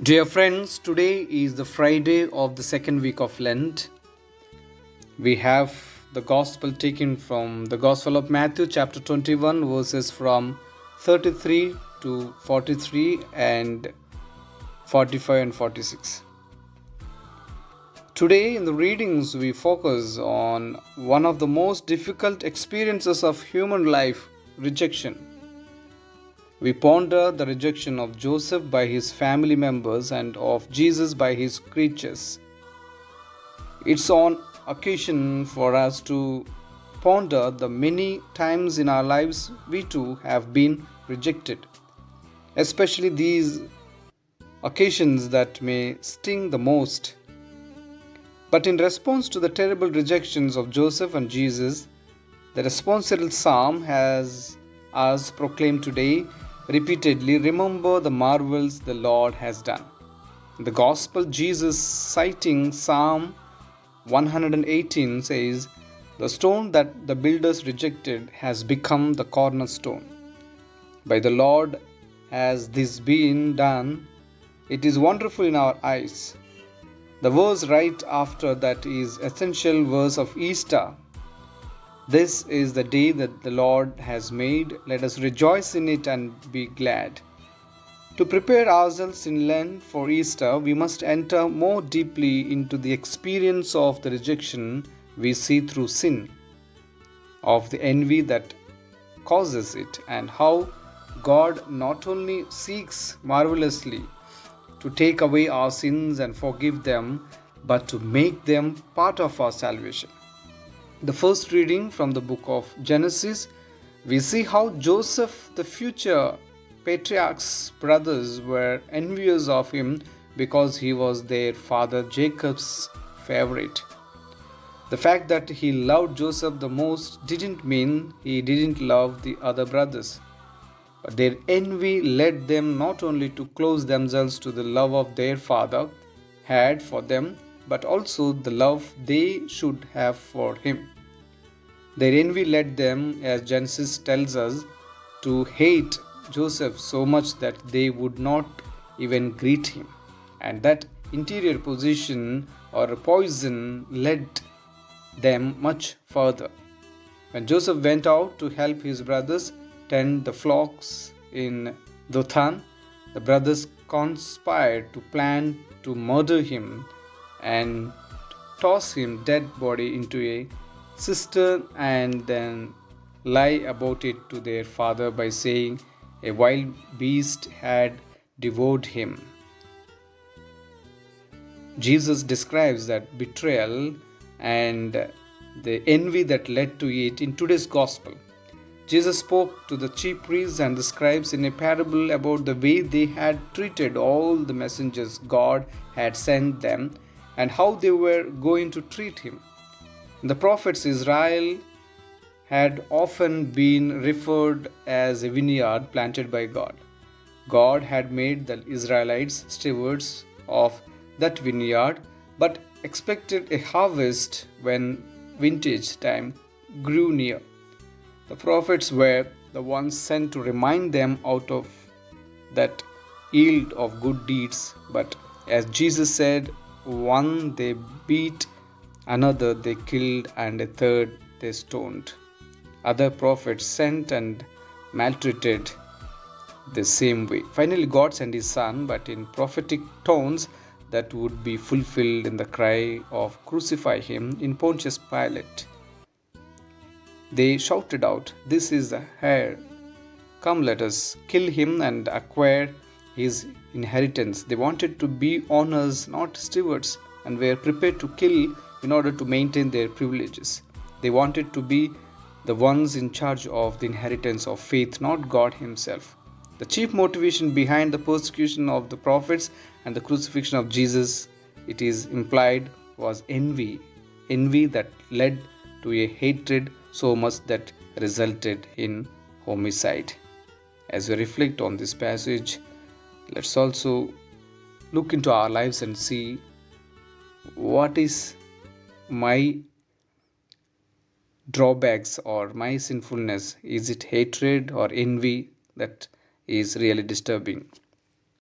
Dear friends, today is the Friday of the second week of Lent. We have the Gospel taken from the Gospel of Matthew, chapter 21, verses from 33 to 43 and 45 and 46. Today, in the readings, we focus on one of the most difficult experiences of human life, rejection. We ponder the rejection of Joseph by his family members and of Jesus by his creatures. It's on occasion for us to ponder the many times in our lives we too have been rejected, especially these occasions that may sting the most. But in response to the terrible rejections of Joseph and Jesus, the responsorial psalm has us proclaim today repeatedly, remember the marvels the Lord has done. In the Gospel, Jesus, citing Psalm 118, says, the stone that the builders rejected has become the cornerstone. By the Lord has this been done. It is wonderful in our eyes. The verse right after that is essential verse of Easter. This is the day that the Lord has made. Let us rejoice in it and be glad. To prepare ourselves in Lent for Easter, we must enter more deeply into the experience of the rejection we see through sin, of the envy that causes it, and how God not only seeks marvelously to take away our sins and forgive them, but to make them part of our salvation. The first reading from the book of Genesis, we see how Joseph, the future patriarch's brothers, were envious of him because he was their father Jacob's favorite. The fact that he loved Joseph the most didn't mean he didn't love the other brothers. But their envy led them not only to close themselves to the love of their father had for them, but also the love they should have for him. Their envy led them, as Genesis tells us, to hate Joseph so much that they would not even greet him. And that interior position or poison led them much further. When Joseph went out to help his brothers tend the flocks in Dothan, the brothers conspired to plan to murder him and toss his dead body into a cistern and then lie about it to their father by saying a wild beast had devoured him. Jesus describes that betrayal and the envy that led to it in today's gospel. Jesus spoke to the chief priests and the scribes in a parable about the way they had treated all the messengers God had sent them and how they were going to treat him. The prophets, Israel had often been referred as a vineyard planted by God. God had made the Israelites stewards of that vineyard, but expected a harvest when vintage time grew near. The prophets were the ones sent to remind them out of that yield of good deeds, but as Jesus said, one they beat, another they killed, and a third they stoned. Other prophets sent and maltreated the same way. Finally, God sent his son, but in prophetic tones that would be fulfilled in the cry of crucify him in Pontius Pilate. They shouted out, "This is the heir. Come, let us kill him and acquire his inheritance." They wanted to be owners, not stewards, and were prepared to kill in order to maintain their privileges. They wanted to be the ones in charge of the inheritance of faith, not God himself. The chief motivation behind the persecution of the prophets and the crucifixion of Jesus, it is implied, was envy. Envy that led to a hatred so much that resulted in homicide. As we reflect on this passage, let's also look into our lives and see what is my drawbacks or my sinfulness. Is it hatred or envy that is really disturbing?